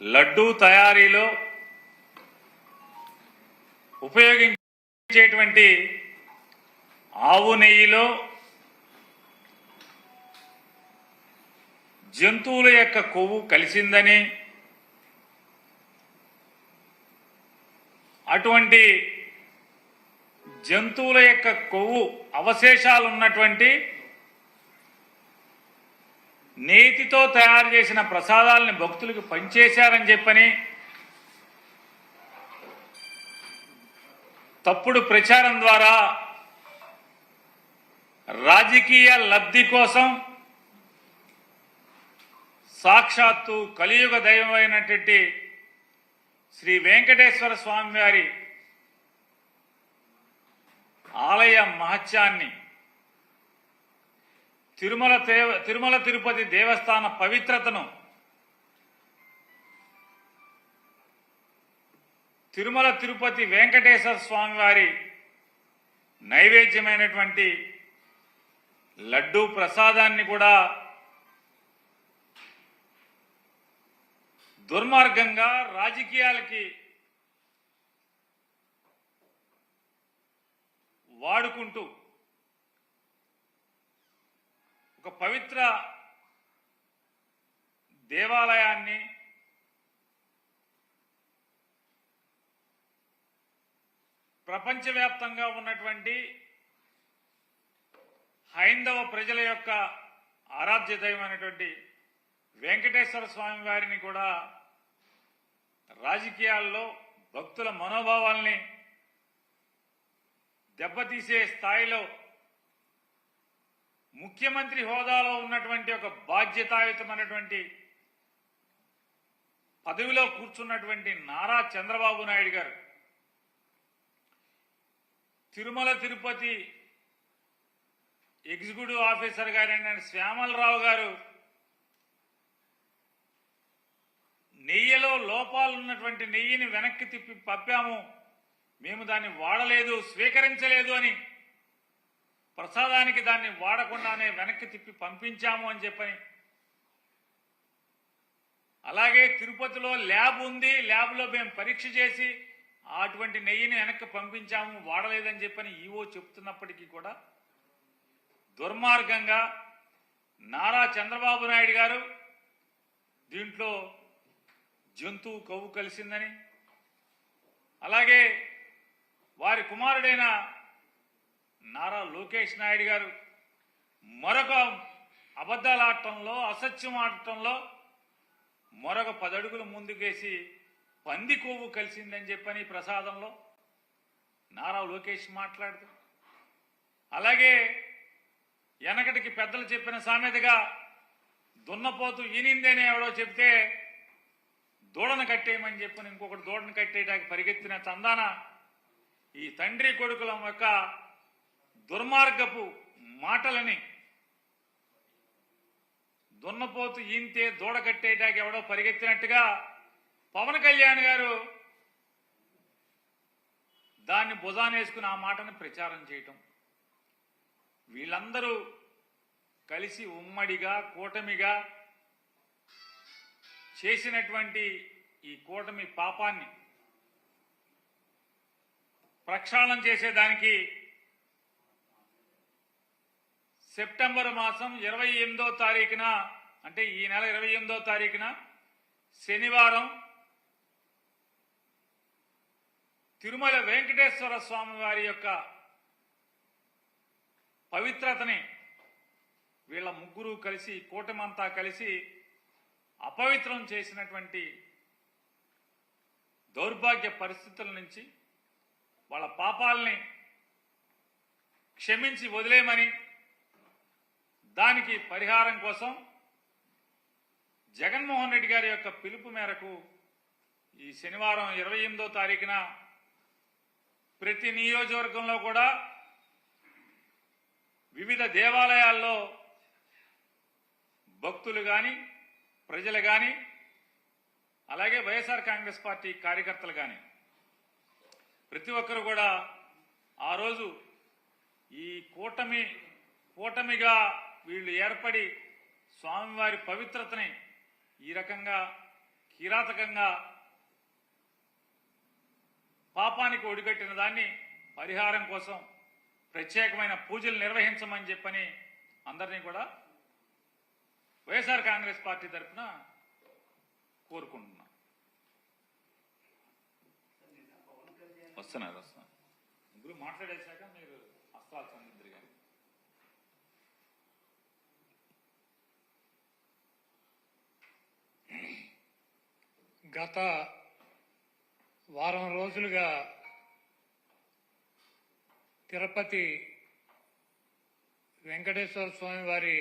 లడ్డూ తయారీలో ఉపయోగించేటువంటి ఆవు నెయ్యిలో జంతువుల యొక్క కొవ్వు కలిసిందని, అటువంటి జంతువుల యొక్క కొవ్వు అవశేషాలు ఉన్నటువంటి నేతితో తయారు చేసిన ప్రసాదాలని భక్తులకు పంచేశారని చెప్పని తప్పుడు ప్రచారం ద్వారా రాజకీయ లబ్ధి కోసం సాక్షాత్తు కలియుగ దైవమైనటువంటి శ్రీ వెంకటేశ్వర స్వామి వారి ఆలయ మహత్యాన్ని, తిరుమల తిరుపతి దేవస్థాన పవిత్రతను, తిరుమల తిరుపతి వెంకటేశ్వర స్వామి వారి నైవేద్యమైనటువంటి లడ్డూ ప్రసాదాన్ని కూడా దుర్మార్గంగా రాజకీయాలకి వాడుకుంటూ ఒక పవిత్ర దేవాలయాన్ని ప్రపంచవ్యాప్తంగా ఉన్నటువంటి హైందవ ప్రజల యొక్క ఆరాధ్య దైవమైనటువంటి వెంకటేశ్వర స్వామి వారిని కూడా రాజకీయాల్లో భక్తుల మనోభావాల్ని దెబ్బతీసే స్థాయిలో ముఖ్యమంత్రి హోదాలో ఉన్నటువంటి ఒక బాధ్యతాయుతమైనటువంటి పదవిలో కూర్చున్నటువంటి నారా చంద్రబాబు నాయుడు గారు తిరుమల తిరుపతి ఎగ్జిక్యూటివ్ ఆఫీసర్ గారైన శ్యామలరావు గారు నెయ్యిలో లోపాలు ఉన్నటువంటి నెయ్యిని వెనక్కి తిప్పి పంపాము, మేము దాన్ని వాడలేదు, స్వీకరించలేదు అని, ప్రసాదానికి దాన్ని వాడకుండానే వెనక్కి తిప్పి పంపించాము అని చెప్పని, అలాగే తిరుపతిలో ల్యాబ్ ఉంది, ల్యాబ్లో మేము పరీక్ష చేసి అటువంటి నెయ్యిని వెనక్కి పంపించాము, వాడలేదని చెప్పని ఈవో చెప్తున్నప్పటికీ కూడా దుర్మార్గంగా నారా చంద్రబాబు నాయుడు గారు దీంట్లో జంతువు కొవ్వు కలిసిందని, అలాగే వారి కుమారుడైన నారా లోకేష్ నాయుడు గారు మరొక అబద్ధాలు ఆడటంలో, అసత్యం ఆడటంలో మరొక 10 అడుగులు ముందుకేసి పంది కొవ్వు కలిసిందని చెప్పని ప్రసాదంలో నారా లోకేష్ మాట్లాడుతూ, అలాగే వెనకటికి పెద్దలు చెప్పిన సామెతగా దున్నపోతూ ఈనిందేనే ఎవడో చెప్తే దూడను కట్టేయమని చెప్పని ఇంకొకటి దూడను కట్టేయడానికి పరిగెత్తిన చందాన ఈ తండ్రి కొడుకుల యొక్క దుర్మార్గపు మాటలని, దున్నపోతు ఈంతే దూడ కట్టేయడానికి ఎవడో పరిగెత్తినట్టుగా పవన్ కళ్యాణ్ గారు దాన్ని భుజానేసుకుని ఆ మాటను ప్రచారం చేయటం, వీళ్ళందరూ కలిసి ఉమ్మడిగా కూటమిగా చేసినటువంటి ఈ కూటమి పాపాన్ని ప్రక్షాళన చేసేదానికి సెప్టెంబర్ మాసం 28వ తారీఖున, అంటే ఈ నెల 28వ తారీఖున శనివారం తిరుమల వెంకటేశ్వర స్వామి వారి యొక్క పవిత్రతని వీళ్ళ ముగ్గురు కలిసి, కూటమంతా కలిసి అపవిత్రం చేసినటువంటి దౌర్భాగ్య పరిస్థితుల నుంచి వాళ్ళ పాపాలని క్షమించి వదిలేయమని, దానికి పరిహారం కోసం జగన్మోహన్ రెడ్డి గారి యొక్క పిలుపు మేరకు ఈ శనివారం 28వ తారీఖున ప్రతి నియోజకవర్గంలో కూడా వివిధ దేవాలయాల్లో భక్తులు కానీ, ప్రజలు కానీ, అలాగే వైఎస్ఆర్ కాంగ్రెస్ పార్టీ కార్యకర్తలు కానీ ప్రతి ఒక్కరు కూడా ఆ రోజు ఈ కూటమిగా వీళ్ళు ఏర్పడి స్వామివారి పవిత్రతని ఈ రకంగా కిరాతకంగా పాపానికి ఒడిగట్టిన దాన్ని పరిహారం కోసం ప్రత్యేకమైన పూజలు నిర్వహించమని చెప్పని అందరినీ కూడా వైఎస్ఆర్ కాంగ్రెస్ పార్టీ తరఫున కోరుకుంటున్నాం. వస్తున్నారు ముగ్గురు మాట్లాడేశాక మీరు అస్త్రాలు సందిద్దరు కానీ. గత వారం రోజులుగా తిరుపతి వెంకటేశ్వర స్వామి వారి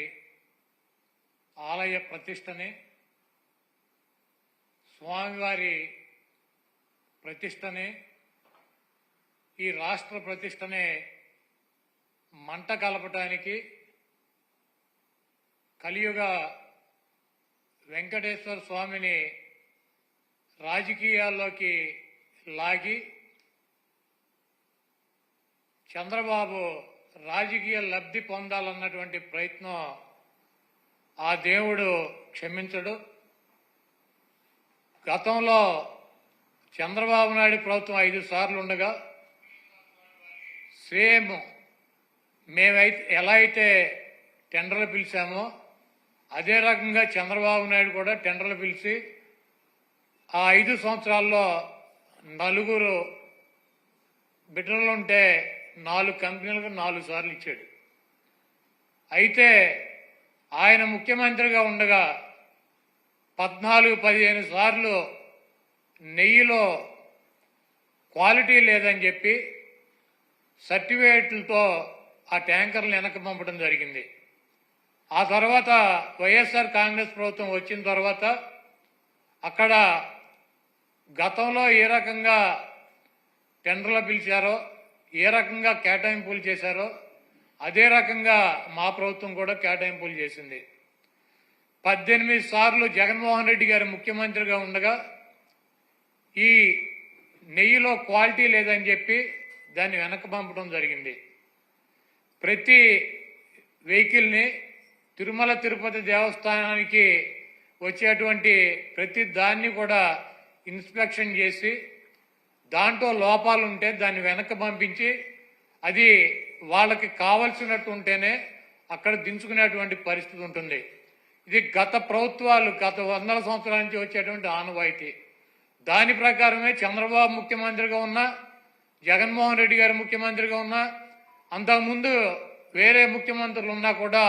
ఆలయ ప్రతిష్టని, స్వామివారి ప్రతిష్టని, ఈ రాష్ట్ర ప్రతిష్టనే మంట కలపటానికి కలియుగ వెంకటేశ్వర స్వామిని రాజకీయాల్లోకి లాగి చంద్రబాబు రాజకీయ లబ్ధి పొందాలన్నటువంటి ప్రయత్నం ఆ దేవుడు క్షమించడు. గతంలో చంద్రబాబు నాయుడు ప్రభుత్వం 5 సార్లు ఉండగా సేమ్ మేమైతే ఎలా అయితే టెండర్లు పిలిచామో అదే రకంగా చంద్రబాబు నాయుడు కూడా టెండర్లు పిలిచి ఆ 5 సంవత్సరాల్లో 4 బిడ్డలుంటే 4 కంపెనీలకు 4 సార్లు ఇచ్చాడు. అయితే ఆయన ముఖ్యమంత్రిగా ఉండగా 14-15 సార్లు నెయ్యిలో క్వాలిటీ లేదని చెప్పి సర్టిఫికేట్లతో ఆ ట్యాంకర్లు వెనక్కి పంపడం జరిగింది. ఆ తర్వాత వైఎస్ఆర్ కాంగ్రెస్ ప్రభుత్వం వచ్చిన తర్వాత అక్కడ గతంలో ఏ రకంగా టెండర్లు పిలిచారో, ఏ రకంగా కేటాయింపులు చేశారో అదే రకంగా మా ప్రభుత్వం కూడా కేటాయింపులు చేసింది. 18 సార్లు జగన్మోహన్ రెడ్డి గారు ముఖ్యమంత్రిగా ఉండగా ఈ నెయ్యిలో క్వాలిటీ లేదని చెప్పి దాన్ని వెనక్కి పంపడం జరిగింది. ప్రతి వెహికల్ని తిరుమల తిరుపతి దేవస్థానానికి వచ్చేటువంటి ప్రతి దాన్ని కూడా ఇన్స్పెక్షన్ చేసి దాంట్లో లోపాలు ఉంటే దాన్ని వెనక్కి పంపించి అది వాళ్ళకి కావలసినట్టు ఉంటేనే అక్కడ దించుకునేటువంటి పరిస్థితి ఉంటుంది. ఇది గత ప్రభుత్వాలు గత 100 సంవత్సరాల నుంచి వచ్చేటువంటి ఆనవాయితీ. దాని ప్రకారమే చంద్రబాబు ముఖ్యమంత్రిగా ఉన్నా, జగన్మోహన్ రెడ్డి గారు ముఖ్యమంత్రిగా ఉన్నా, అంతకుముందు వేరే ముఖ్యమంత్రులు ఉన్నా కూడా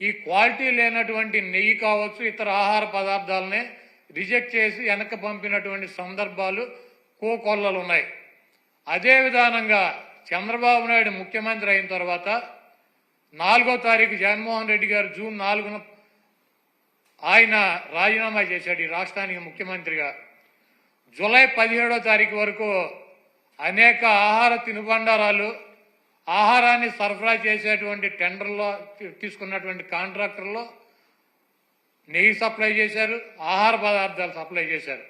ఈ క్వాలిటీ లేనటువంటి నెయ్యి కావచ్చు, ఇతర ఆహార పదార్థాలనే రిజెక్ట్ చేసి వెనక్కి పంపినటువంటి సందర్భాలు కోకొల్లలు ఉన్నాయి. అదే విధానంగా చంద్రబాబు నాయుడు ముఖ్యమంత్రి అయిన తర్వాత 4వ తారీఖు జగన్మోహన్ రెడ్డి గారు జూన్ 4న ఆయన రాజీనామా చేశాడు ఈ రాష్ట్రానికి ముఖ్యమంత్రిగా. జూలై 17వ తారీఖు వరకు అనేక ఆహార తినుబండారాలు, ఆహారాన్ని సరఫరా చేసేటువంటి టెండర్లో తీసుకున్నటువంటి కాంట్రాక్టర్లో నెయ్యి సప్లై చేశారు, ఆహార పదార్థాలు సప్లై చేశారు.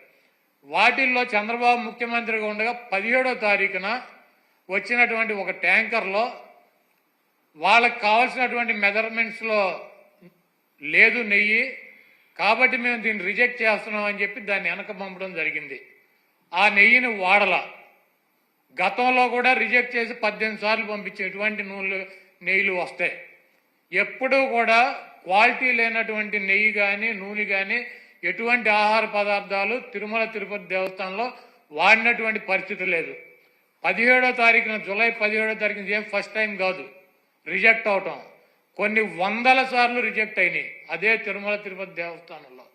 వాటిల్లో చంద్రబాబు ముఖ్యమంత్రిగా ఉండగా 17వ తారీఖున వచ్చినటువంటి ఒక ట్యాంకర్లో వాళ్ళకి కావాల్సినటువంటి మెజర్మెంట్స్లో లేదు నెయ్యి, కాబట్టి మేము దీన్ని రిజెక్ట్ చేస్తున్నాం అని చెప్పి దాన్ని వెనక పంపడం జరిగింది. ఆ నెయ్యిని వాడల గతంలో కూడా రిజెక్ట్ చేసి 18 సార్లు పంపించే ఎటువంటి నెయ్యిలు వస్తాయి. ఎప్పుడూ కూడా క్వాలిటీ లేనటువంటి నెయ్యి కానీ నూనె కానీ ఎటువంటి ఆహార పదార్థాలు తిరుమల తిరుపతి దేవస్థానంలో వాడినటువంటి పరిస్థితి లేదు. 17వ తారీఖున జూలై 17వ తారీఖున ఏం ఫస్ట్ టైం కాదు రిజెక్ట్ అవటం, కొన్ని 100 సార్లు రిజెక్ట్ అయినాయి అదే తిరుమల తిరుపతి దేవస్థానంలో.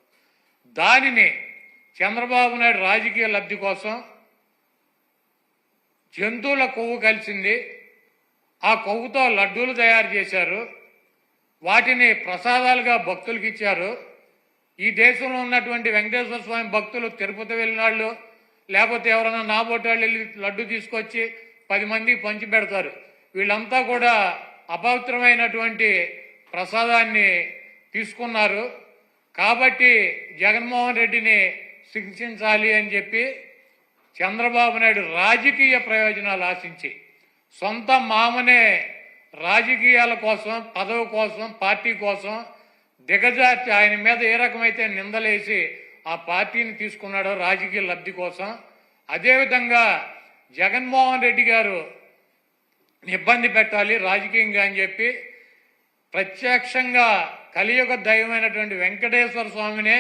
దానిని చంద్రబాబు నాయుడు రాజకీయ లబ్ధి కోసం జంతువుల కొవ్వు కలిసింది, ఆ కొవ్వుతో లడ్డూలు తయారు చేశారు, వాటిని ప్రసాదాలుగా భక్తులకు ఇచ్చారు. ఈ దేశంలో ఉన్నటువంటి వెంకటేశ్వర స్వామి భక్తులు తిరుపతి వెళ్ళినాళ్ళు లేకపోతే ఎవరైనా నాబోటాళ్ళు వెళ్ళి లడ్డు తీసుకొచ్చి 10 మందికి పంచి పెడతారు. వీళ్ళంతా కూడా అపవిత్రమైనటువంటి ప్రసాదాన్ని తీసుకున్నారు. కాబట్టి జగన్మోహన్ రెడ్డిని శిక్షించాలి అని చెప్పి చంద్రబాబు నాయుడు రాజకీయ ప్రయోజనాలు ఆశించి సొంత మామనే రాజకీయాల కోసం, పదవి కోసం, పార్టీ కోసం దిగజార్చి ఆయన మీద ఏ రకమైతే నిందలేసి ఆ పార్టీని తీసుకున్నాడో రాజకీయ లబ్ధి కోసం, అదేవిధంగా జగన్మోహన్ రెడ్డి గారు ఇబ్బంది పెట్టాలి రాజకీయంగా అని చెప్పి ప్రత్యక్షంగా కలియుగ దైవమైనటువంటి వెంకటేశ్వర స్వామినే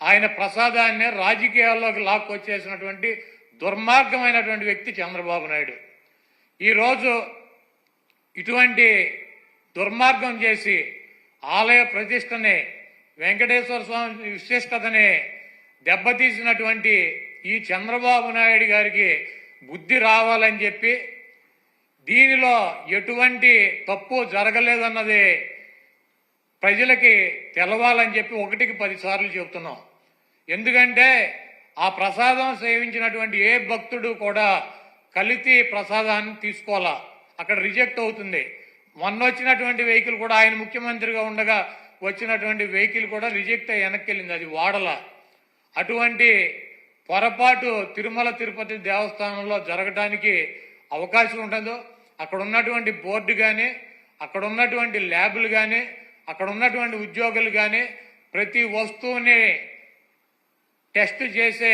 ఆయన ప్రసాదాన్నే రాజకీయాల్లోకి లాక్కొచ్చేసినటువంటి దుర్మార్గమైనటువంటి వ్యక్తి చంద్రబాబు నాయుడు. ఈరోజు ఇటువంటి దుర్మార్గం చేసి ఆలయ ప్రతిష్టని, వెంకటేశ్వర స్వామి విశిష్టతని దెబ్బతీసినటువంటి ఈ చంద్రబాబు నాయుడు గారికి బుద్ధి రావాలని చెప్పి, దీనిలో ఎటువంటి తప్పు జరగలేదన్నది ప్రజలకి తెలవాలని చెప్పి 1కి 10 సార్లు చెబుతున్నాం. ఎందుకంటే ఆ ప్రసాదం సేవించినటువంటి ఏ భక్తుడు కూడా కల్తీ ప్రసాదాన్ని తీసుకోవాలా, అక్కడ రిజెక్ట్ అవుతుంది. మొన్న వచ్చినటువంటి వెహికల్ కూడా, ఆయన ముఖ్యమంత్రిగా ఉండగా వచ్చినటువంటి వెహికల్ కూడా రిజెక్ట్ అయ్యి వెనక్కి వెళ్ళింది, అది వాడల. అటువంటి పొరపాటు తిరుమల తిరుపతి దేవస్థానంలో జరగడానికి అవకాశం ఉండదు. అక్కడ ఉన్నటువంటి బోర్డు కానీ, అక్కడ ఉన్నటువంటి ల్యాబులు కానీ, అక్కడ ఉన్నటువంటి ఉద్యోగులు కానీ ప్రతి వస్తువుని టెస్ట్ చేసే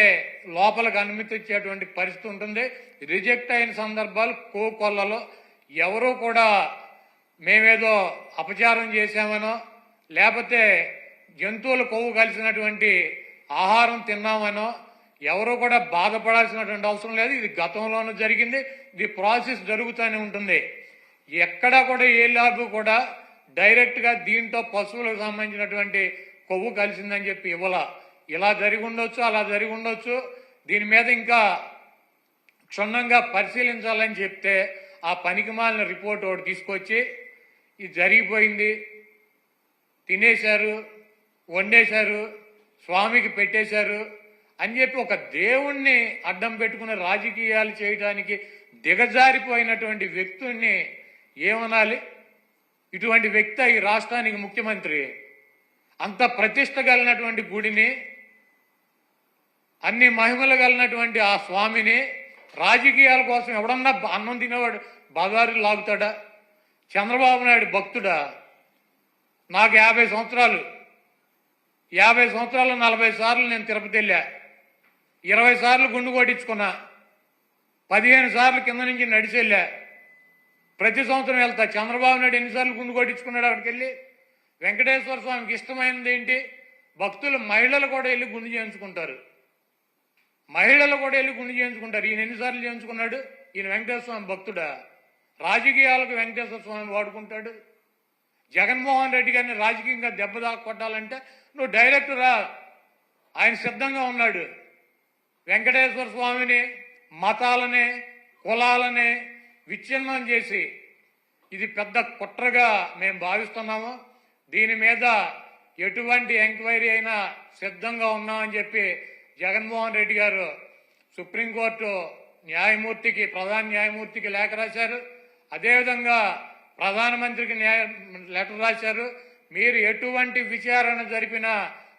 లోపలికి అనుమతి ఇచ్చేటువంటి పరిస్థితి ఉంటుంది. రిజెక్ట్ అయిన సందర్భాలు కోకొల్లలో ఎవరూ కూడా మేమేదో అపచారం చేశామనో, లేకపోతే జంతువుల కొవ్వు కలిసినటువంటి ఆహారం తిన్నామనో ఎవరు కూడా బాధపడాల్సినటువంటి అవసరం లేదు. ఇది గతంలోనూ జరిగింది, ఇది ప్రాసెస్ జరుగుతూనే ఉంటుంది. ఎక్కడా కూడా ఏ ల్యాబ్ కూడా డైరెక్ట్గా దీంట్లో పశువులకు సంబంధించినటువంటి కొవ్వు కలిసిందని చెప్పి ఇవ్వాల. ఇలా జరిగి ఉండొచ్చు, అలా జరిగి ఉండొచ్చు. దీని మీద ఇంకా క్షుణ్ణంగా పరిశీలించాలని చెప్తే ఆ పనికిమాలిన రిపోర్ట్ ఒకటి తీసుకొచ్చి ఇది జరిగిపోయింది, తినేశారు, వండేశారు, స్వామికి పెట్టేశారు అని చెప్పి ఒక దేవుణ్ణి అడ్డం పెట్టుకుని రాజకీయాలు చేయడానికి దిగజారిపోయినటువంటి వ్యక్తుల్ని ఏమనాలి? ఇటువంటి వ్యక్తి ఈ రాష్ట్రానికి ముఖ్యమంత్రి. అంత ప్రతిష్ట కలిగినటువంటి గుడిని, అన్ని మహిమలు కలిగినటువంటి ఆ స్వామిని రాజకీయాల కోసం ఎవడన్నా అన్నం తినేవాడు బజారు లాగుతాడా? చంద్రబాబు నాయుడు భక్తుడా? నాకు 50 సంవత్సరాలు, 50 సంవత్సరాలు 40 సార్లు నేను తిరుపతి వెళ్ళా, 20 సార్లు గుండు కొట్టించుకున్నా, 15 సార్లు కింద నుంచి నడిచి వెళ్ళా, ప్రతి సంవత్సరం వెళ్తా. చంద్రబాబు నాయుడు ఎన్నిసార్లు గుండు కొట్టించుకున్నాడు అక్కడికి వెళ్ళి? వెంకటేశ్వర స్వామికి ఇష్టమైనది ఏంటి? భక్తులు, మహిళలు కూడా వెళ్ళి గుండు చేయించుకుంటారు, మహిళలు కూడా వెళ్ళి గుండు చేయించుకుంటారు. ఈయన ఎన్నిసార్లు చేయించుకున్నాడు? ఈయన వెంకటేశ్వర స్వామి భక్తుడా? రాజకీయాలకు వెంకటేశ్వర స్వామి వాడుకుంటాడు. జగన్మోహన్ రెడ్డి గారిని రాజకీయంగా దెబ్బ కొట్టాలంటే నువ్వు డైరెక్ట్ రా, ఆయన సిద్ధంగా ఉన్నాడు. వెంకటేశ్వర స్వామిని, మతాలని, కులాలని విచ్ఛిన్నం చేసి ఇది పెద్ద కుట్రగా మేము భావిస్తున్నాము. దీని మీద ఎటువంటి ఎంక్వైరీ అయినా సిద్ధంగా ఉన్నామని చెప్పి జగన్మోహన్ రెడ్డి గారు సుప్రీంకోర్టు న్యాయమూర్తికి, ప్రధాన న్యాయమూర్తికి లేఖ రాశారు. అదేవిధంగా ప్రధానమంత్రికి లెటర్ రాశారు. మీరు ఎటువంటి విచారణ జరిపినా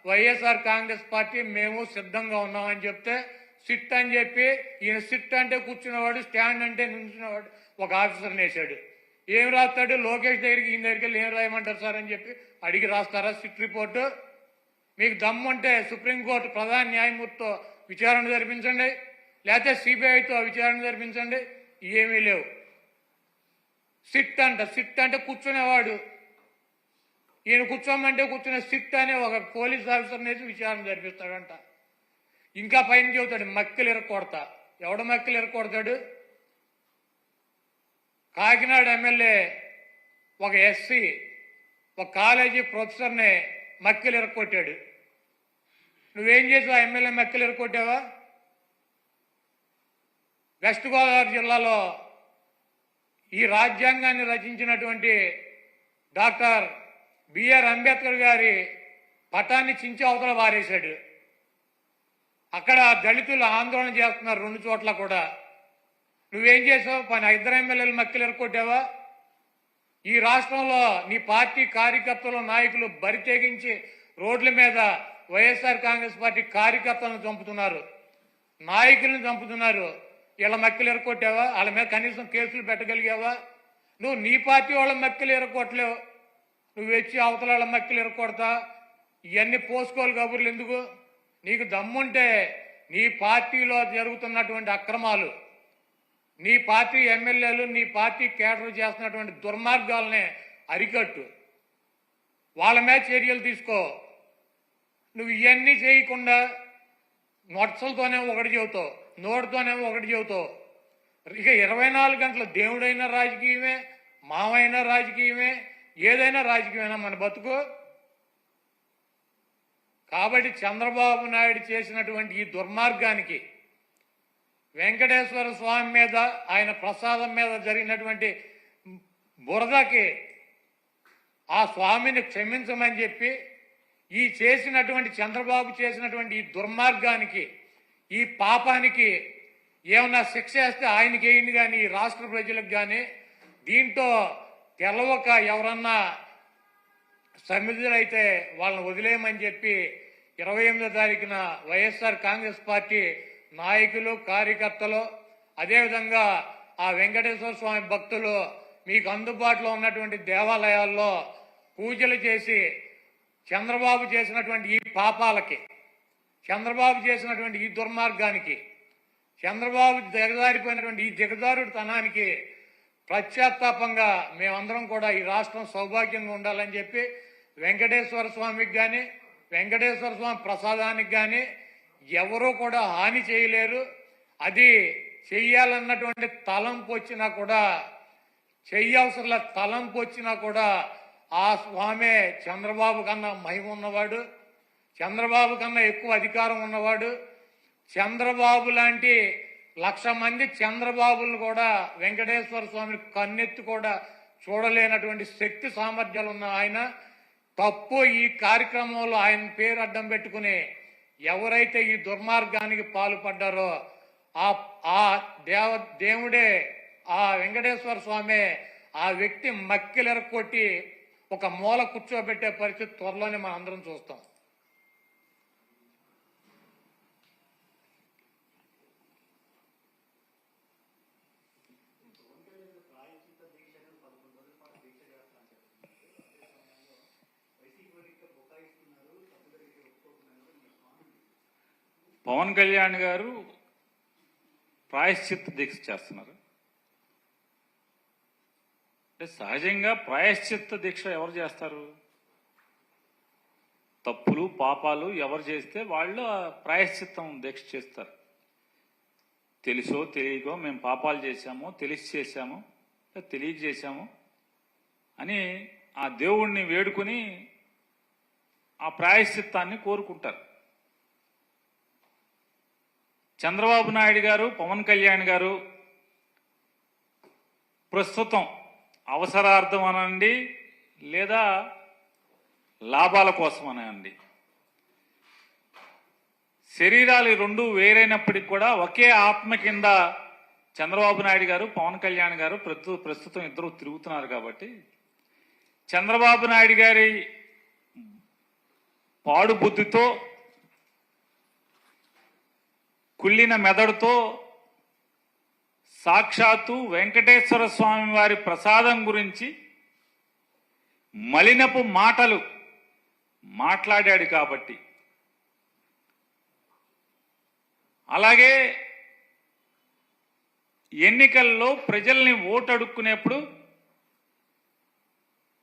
వైఎస్ఆర్ కాంగ్రెస్ పార్టీ మేము సిద్ధంగా ఉన్నామని చెప్తే సిట్ అని చెప్పి, ఈయన సిట్ అంటే కూర్చున్నవాడు, స్టాండ్ అంటే నిల్చున్నవాడు ఒక ఆఫీసర్ని వేశాడు. ఏం రాస్తాడు? లోకేష్ దగ్గరికి, ఈయన దగ్గరికి వెళ్ళి ఏం రాయమంటారు సార్ అని చెప్పి అడిగి రాస్తారా సిట్ రిపోర్టు? మీకు దమ్ముంటే సుప్రీంకోర్టు ప్రధాన న్యాయమూర్తితో విచారణ జరిపించండి, లేకపోతే సిబిఐతో విచారణ జరిపించండి. ఏమీ లేవు. సిట్ అంటే కూర్చునేవాడు, ఈయన కూర్చోమంటే కూర్చునే సిట్ అనే ఒక పోలీస్ ఆఫీసర్ని వేసి విచారణ జరిపిస్తాడంట. ఇంకా పైన చెబుతాడు మక్కిలు ఎరకొడతా. ఎవడ మక్కిలు ఎరకొడతాడు? కాకినాడ ఎమ్మెల్యే ఒక ఎస్సీ ఒక కాలేజీ ప్రొఫెసర్ని మక్కిలు ఎరకొట్టాడు. నువ్వేం చేసావు? ఎమ్మెల్యే మక్కిలు ఎరకొట్టావా? వెస్ట్ గోదావరి జిల్లాలో ఈ రాజ్యాంగాన్ని రచించినటువంటి డాక్టర్ బిఆర్ అంబేద్కర్ గారి పటాన్ని చించి అవతల వారేశాడు. అక్కడ దళితులు ఆందోళన చేస్తున్నారు 2 చోట్ల కూడా. నువ్వేం చేసావు? 2 ఎమ్మెల్యేలు మక్కిలు ఎరకొట్టావా? ఈ రాష్ట్రంలో నీ పార్టీ కార్యకర్తలు, నాయకులు బరి తెగించి రోడ్ల మీద వైఎస్ఆర్ కాంగ్రెస్ పార్టీ కార్యకర్తలను చంపుతున్నారు, నాయకులను చంపుతున్నారు. వీళ్ళ మక్కిలు ఎరకొట్టావా? వాళ్ళ మీద కనీసం కేసులు పెట్టగలిగావా? నువ్వు నీ పార్టీ వాళ్ళ మక్కిలు ఎరకొట్టలేవు, నువ్వు వచ్చి అవతల వాళ్ళ మక్కిలు ఎరకొడతా. ఇవన్నీ పోసుకోవాలి కబుర్లు ఎందుకు? నీకు దమ్ముంటే నీ పార్టీలో జరుగుతున్నటువంటి అక్రమాలు, నీ పార్టీ ఎమ్మెల్యేలు, నీ పార్టీ కేడర్ చేస్తున్నటువంటి దుర్మార్గాలనే అరికట్టు, వాళ్ళ మీద చర్యలు తీసుకో. నువ్వు ఇవన్నీ చేయకుండా నొట్సలతోనే ఒకటి చెబుతావు, నోటితోనే ఒకటి చెబుతావు. ఇక 24 గంటలు దేవుడైనా రాజకీయమే, మావైనా రాజకీయమే, ఏదైనా రాజకీయమైనా మన బతుకు. కాబట్టి చంద్రబాబు నాయుడు చేసినటువంటి ఈ దుర్మార్గానికి, వెంకటేశ్వర స్వామి మీద, ఆయన ప్రసాదం మీద జరిగినటువంటి బురదకి ఆ స్వామిని క్షమించమని చెప్పి, ఈ చేసినటువంటి చంద్రబాబు చేసినటువంటి ఈ దుర్మార్గానికి, ఈ పాపానికి ఏమన్నా శిక్ష వేస్తే ఆయనకి వేయండి, కానీ ఈ రాష్ట్ర ప్రజలకు కానీ దీంట్లో తెలవక ఎవరన్నా సమిధులైతే వాళ్ళని వదిలేయమని చెప్పి 28వ తారీఖున వైఎస్ఆర్ కాంగ్రెస్ పార్టీ నాయకులు, కార్యకర్తలు, అదేవిధంగా ఆ వెంకటేశ్వర స్వామి భక్తులు మీకు అందుబాటులో ఉన్నటువంటి దేవాలయాల్లో పూజలు చేసి చంద్రబాబు చేసినటువంటి ఈ పాపాలకి, చంద్రబాబు చేసినటువంటి ఈ దుర్మార్గానికి, చంద్రబాబు దిగజారిపోయినటువంటి ఈ దిగజారుడుతనానికి ప్రత్యాత్తాపంగా మేమందరం కూడా ఈ రాష్ట్రం సౌభాగ్యంగా ఉండాలని చెప్పి వెంకటేశ్వర స్వామికి కానీ, వెంకటేశ్వర స్వామి ప్రసాదానికి కానీ ఎవరూ కూడా హాని చేయలేరు. అది చెయ్యాలన్నటువంటి తలంపు వచ్చినా కూడా, చెయ్యవసరంలో తలంపు వచ్చినా కూడా ఆ స్వామే చంద్రబాబు కన్నా మహిమ ఉన్నవాడు, చంద్రబాబు కన్నా ఎక్కువ అధికారం ఉన్నవాడు. చంద్రబాబు లాంటి 1,00,000 మంది చంద్రబాబులను కూడా వెంకటేశ్వర స్వామిని కన్నెత్తి కూడా చూడలేనటువంటి శక్తి సామర్థ్యాలు ఉన్న ఆయన తప్పు ఈ కార్యక్రమంలో ఆయన పేరు అడ్డం పెట్టుకుని ఎవరైతే ఈ దుర్మార్గానికి పాల్పడ్డారో ఆ దేవుడే, ఆ వెంకటేశ్వర స్వామి ఆ వ్యక్తి మక్కిలెరకొట్టి ఒక మూల కూర్చోబెట్టే పరిస్థితి త్వరలోనే మనం అందరం చూస్తాం. పవన్ కళ్యాణ్ గారు ప్రాయశ్చిత్త దీక్ష చేస్తున్నారు. అంటే సహజంగా ప్రాయశ్చిత్త దీక్ష ఎవరు చేస్తారు? తప్పులు పాపాలు ఎవరు చేస్తే వాళ్ళు ప్రాయశ్చిత్తం దీక్ష చేస్తారు. తెలుసో తెలియకో మేము పాపాలు చేశాము, తెలిసి చేశాము, తెలియక చేశాము అని ఆ దేవుణ్ణి వేడుకుని ఆ ప్రాయశ్చిత్తాన్ని కోరుకుంటారు. చంద్రబాబు నాయుడు గారు, పవన్ కళ్యాణ్ గారు ప్రస్తుతం అవసరార్థం అనండి, లేదా లాభాల కోసం అనండి, శరీరాలు రెండు వేరైనప్పటికీ కూడా ఒకే ఆత్మ కింద చంద్రబాబు నాయుడు గారు, పవన్ కళ్యాణ్ గారు ప్రస్తుతం ఇద్దరు తిరుగుతున్నారు. కాబట్టి చంద్రబాబు నాయుడు గారి పాడు బుద్ధితో, కుళ్ళిన మెదడుతో సాక్షాత్తు వెంకటేశ్వర స్వామి వారి ప్రసాదం గురించి మలినపు మాటలు మాట్లాడాడు. కాబట్టి అలాగే ఎన్నికల్లో ప్రజల్ని ఓటు అడుక్కునేప్పుడు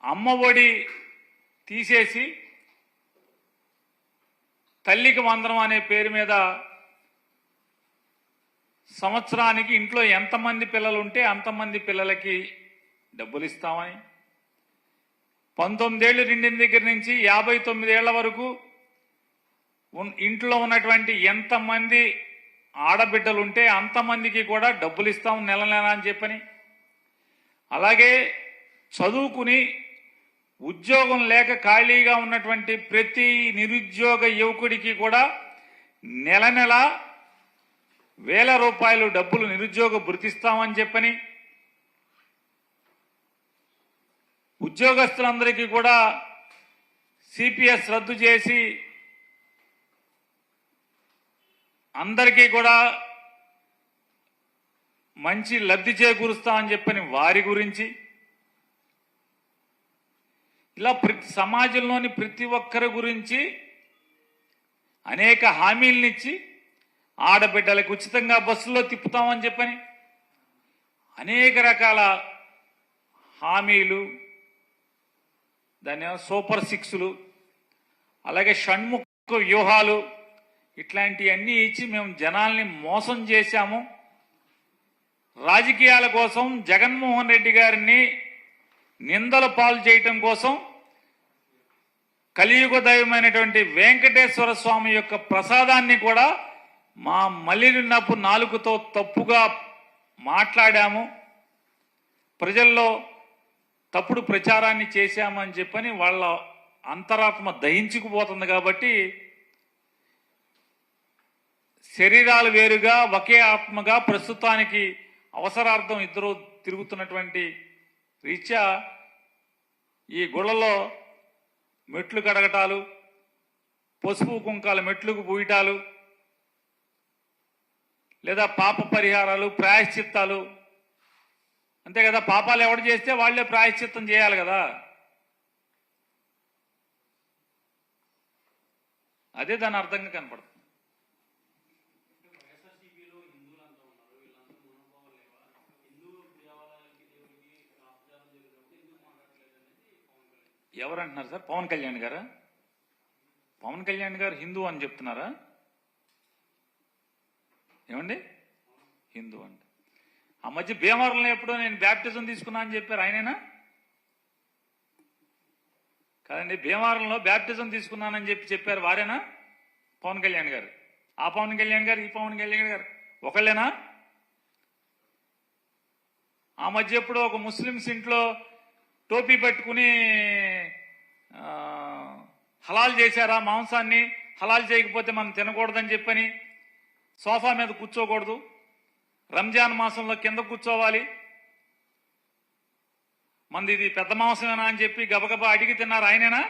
అమ్మఒడి తీసేసి తల్లికి వందనం అనే పేరు మీద సంవత్సరానికి ఇంట్లో ఎంతమంది పిల్లలు ఉంటే అంతమంది పిల్లలకి డబ్బులు ఇస్తామని, 19 ఏళ్లు నిండిన దగ్గర నుంచి 59 ఏళ్ల వరకు ఇంట్లో ఉన్నటువంటి ఎంతమంది ఆడబిడ్డలుంటే అంతమందికి కూడా డబ్బులు ఇస్తాం నెల నెల అని చెప్పని, అలాగే చదువుకుని ఉద్యోగం లేక ఖాళీగా ఉన్నటువంటి ప్రతి నిరుద్యోగ యువకుడికి కూడా నెల నెల వేల రూపాయలు డబ్బులు నిరుద్యోగ భృతిస్తామని చెప్పని, ఉద్యోగస్తులందరికీ కూడా సిపిఎస్ రద్దు చేసి అందరికీ కూడా మంచి లబ్ధి చేకూరుస్తామని చెప్పని వారి గురించి, ఇలా సమాజంలోని ప్రతి ఒక్కరి గురించి అనేక హామీలనిచ్చి ఆడబిడ్డలకు ఉచితంగా బస్సులో తిప్పుతామని చెప్పని అనేక రకాల హామీలు, దాని సూపర్ సిక్స్లు, అలాగే షణ్ముఖ వ్యూహాలు, ఇట్లాంటివన్నీ ఇచ్చి మేము జనాల్ని మోసం చేశాము. రాజకీయాల కోసం జగన్మోహన్ రెడ్డి గారిని నిందల పాలు చేయటం కోసం కలియుగ దైవమైనటువంటి వెంకటేశ్వర స్వామి యొక్క ప్రసాదాన్ని కూడా మా మలినపు నాలుకతో తప్పుగా మాట్లాడాము, ప్రజల్లో తప్పుడు ప్రచారాన్ని చేశామని చెప్పని వాళ్ళ అంతరాత్మ దహించుకుపోతుంది. కాబట్టి శరీరాలు వేరుగా ఒకే ఆత్మగా ప్రస్తుతానికి అవసరార్థం ఇద్దరు తిరుగుతున్నటువంటి రీత్యా ఈ గుళ్ళలో మెట్లు కడగటాలు, పసుపు కుంకాల మెట్లుకు పూయటాలు, లేదా పాప పరిహారాలు, ప్రాయశ్చిత్తాలు, అంతే కదా. పాపాలు ఎవడు చేస్తే వాళ్లే ప్రాయశ్చిత్తం చేయాలి కదా. అదే దాని అర్థంగా కనపడుతుంది. ఎవరంటున్నారు సార్? పవన్ కళ్యాణ్ గారా? పవన్ కళ్యాణ్ గారు హిందూ అని చెప్తున్నారా? ఏమండి హిందూ అంటే? ఆ మధ్య భీమవరంలో ఎప్పుడో నేను బ్యాప్టిజం తీసుకున్నా అని చెప్పారు, ఆయనేనా? కాదండి, భీమవరంలో బ్యాప్టిజం తీసుకున్నానని చెప్పారు, వారేనా? పవన్ కళ్యాణ్ గారు. ఆ పవన్ కళ్యాణ్ గారు, ఈ పవన్ కళ్యాణ్ గారు ఒకళ్ళేనా? ఆ మధ్య ఎప్పుడో ఒక ముస్లిమ్స్ ఇంట్లో టోపీ పెట్టుకుని హలాల్ చేశారా మాంసాన్ని, హలాల్ చేయకపోతే మనం తినకూడదని చెప్పని సోఫా మీద కూర్చోకూడదు, రంజాన్ మాసంలో కింద కూర్చోవాలి, మంది ఇది పెద్ద మాంసమేనా అని చెప్పి గబగబా అడిగి తిన్నారు, ఆయనేనా?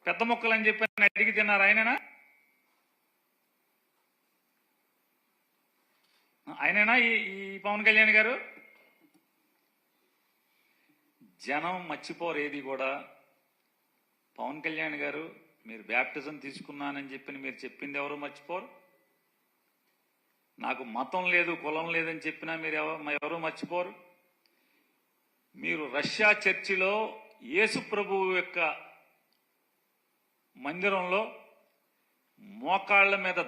పెద్ద ముక్కలు అని చెప్పి అడిగి తిన్నారు, ఆయనేనా? ఆయనేనా ఈ పవన్ కళ్యాణ్ గారు? జనం మర్చిపోరు ఏది కూడా. పవన్ కళ్యాణ్ గారు మీరు బ్యాప్టిజం తీసుకున్నానని చెప్పి మీరు చెప్పింది ఎవరు మర్చిపోరు. నాకు మతం లేదు, కులం లేదని చెప్పినా మీరు ఎవరు మర్చిపోరు. మీరు రష్యా చర్చిలో యేసు ప్రభువు యొక్క మందిరంలో మోకాళ్ళ మీద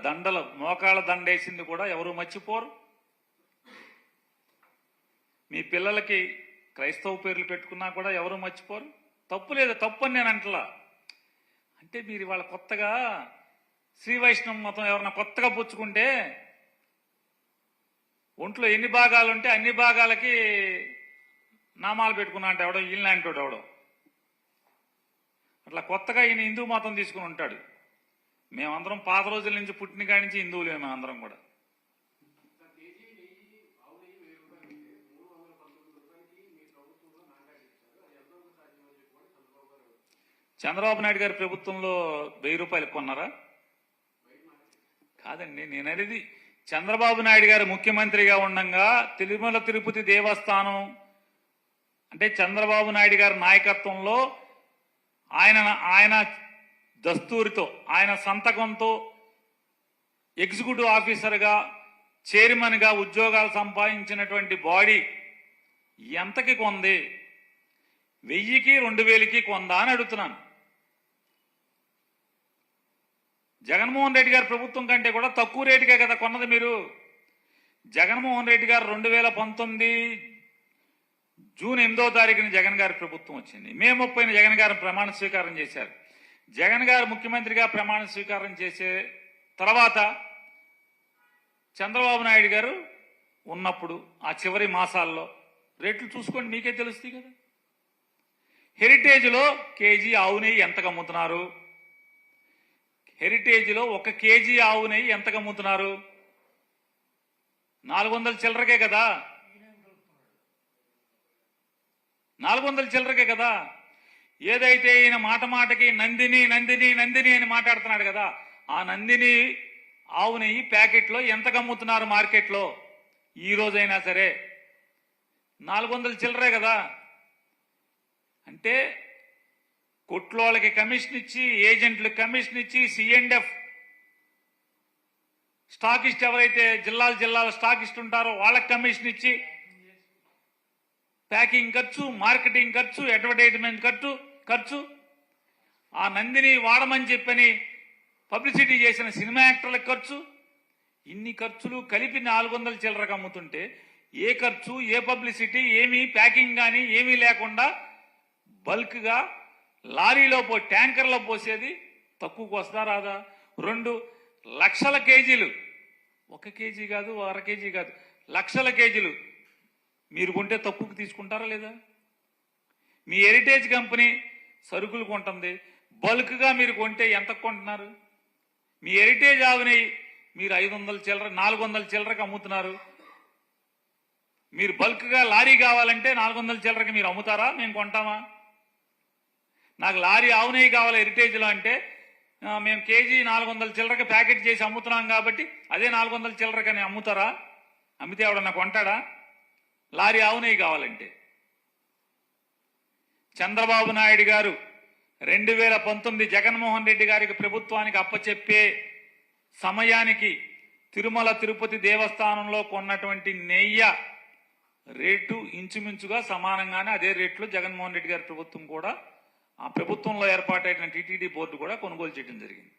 మోకాళ్ళ దండేసింది కూడా ఎవరు మర్చిపోరు. మీ పిల్లలకి క్రైస్తవ పేర్లు పెట్టుకున్నా కూడా ఎవరు మర్చిపోరు. తప్పు లేదు, తప్పు అని నేను అంటలా. అంటే మీరు వాళ్ళ కొత్తగా శ్రీ వైష్ణవ మతం ఎవరన్నా కొత్తగా పుచ్చుకుంటే ఒంట్లో ఎన్ని భాగాలు ఉంటే అన్ని భాగాలకి నామాలు పెట్టుకున్నా అంటే ఎవడో ఈయనలాంటి ఎవడో అట్లా కొత్తగా ఈయన హిందూ మతం తీసుకుని ఉంటాడు. మేమందరం పాత రోజుల నుంచి పుట్టిన కాడి నుంచి హిందువులే మేమందరం కూడా. చంద్రబాబు నాయుడు గారి ప్రభుత్వంలో 1000 రూపాయలు కొన్నారా? కాదండి, నేను అనేది చంద్రబాబు నాయుడు గారు ముఖ్యమంత్రిగా ఉండగా తిరుమల తిరుపతి దేవస్థానం అంటే చంద్రబాబు నాయుడు గారి నాయకత్వంలో ఆయన దస్తూరితో, ఆయన సంతకంతో ఎగ్జిక్యూటివ్ ఆఫీసర్గా, చైర్మన్గా ఉద్యోగాలు సంపాదించినటువంటి బాడీ ఎంతకి కొంది? 1000కి 2000కి కొందా అని అడుగుతున్నాను. జగన్మోహన్ రెడ్డి గారి ప్రభుత్వం కంటే కూడా తక్కువ రేటుకే కదా కొన్నది మీరు. జగన్మోహన్ రెడ్డి గారు 2019 జూన్ 8వ తారీఖున జగన్ గారి ప్రభుత్వం వచ్చింది. మే 30న జగన్ గారు ప్రమాణ స్వీకారం చేశారు. జగన్ గారు ముఖ్యమంత్రిగా ప్రమాణ స్వీకారం చేసే తర్వాత చంద్రబాబు నాయుడు గారు ఉన్నప్పుడు ఆ చివరి మాసాల్లో రేట్లు చూసుకోండి, మీకే తెలుస్తాయి కదా. హెరిటేజ్లో కేజీ ఆవు నెయ్యి ఎంతకు అమ్ముతున్నారు? హెరిటేజ్లో 1 కేజీ ఆవు నెయ్యి ఎంతకు అమ్ముతున్నారు? 400 చిల్లరకే కదా. 400 చిల్లరకే కదా. ఏదైతే ఈయన మాటకి నందిని నందిని నందిని అని మాట్లాడుతున్నాడు కదా, ఆ నందిని ఆవు నెయ్యి ప్యాకెట్లో ఎంతకు అమ్ముతున్నారు మార్కెట్లో? ఈ రోజైనా సరే 400 చిల్లరే కదా. అంటే కొట్లోళ్ళకి కమిషన్ ఇచ్చి, ఏజెంట్లకు కమిషన్ ఇచ్చి, C&F స్టాకిస్ట్ ఎవరైతే జిల్లాల స్టాకిస్ట్ ఉంటారో వాళ్ళకి కమిషన్ ఇచ్చి, ప్యాకింగ్ ఖర్చు, మార్కెటింగ్ ఖర్చు, అడ్వర్టైజ్మెంట్ ఖర్చు, ఆ నందిని వాడమని చెప్పని పబ్లిసిటీ చేసిన సినిమా యాక్టర్లకు ఖర్చు, ఇన్ని ఖర్చులు కలిపి 400 చిల్లరకు అమ్ముతుంటే ఏ ఖర్చు, ఏ పబ్లిసిటీ, ఏమీ ప్యాకింగ్ కానీ ఏమీ లేకుండా బల్క్గా లారీలో ట్యాంకర్లో పోసేది తక్కువకు వస్తా రాదా? 2 లక్షల కేజీలు, 1 కేజీ కాదు, అర కేజీ కాదు, లక్షల కేజీలు మీరు కొంటే తక్కువకు తీసుకుంటారా లేదా? మీ హెరిటేజ్ కంపెనీ సరుకులు కొంటుంది, బల్క్గా మీరు కొంటే ఎంత కొంటున్నారు? మీ హెరిటేజ్ ఆవుని మీరు 500 చిల్లర, 400 చిల్లరకు అమ్ముతున్నారు. మీరు బల్క్గా లారీ కావాలంటే 400 చిల్లరకి మీరు అమ్ముతారా? మేము కొంటామా? నాకు లారీ ఆవు నెయ్యి కావాలి హెరిటేజ్లో అంటే మేము కేజీ 400 చిల్లరకి ప్యాకెట్ చేసి అమ్ముతున్నాం కాబట్టి అదే 400 చిల్లరకని అమ్ముతారా? అమ్మితే ఎవడన్నా కొంటాడా? లారీ ఆవు నెయ్యి కావాలంటే. చంద్రబాబు నాయుడు గారు 2019 జగన్మోహన్ రెడ్డి గారికి ప్రభుత్వానికి అప్పచెప్పే సమయానికి తిరుమల తిరుపతి దేవస్థానంలో కొన్నటువంటి నెయ్యి రేటు ఇంచుమించుగా సమానంగానే అదే రేట్లో జగన్మోహన్ రెడ్డి గారి ప్రభుత్వం కూడా, ఆ ప్రభుత్వంలో ఏర్పాటైన టీటీడీ బోర్డు కూడా కొనుగోలు చేయడం జరిగింది.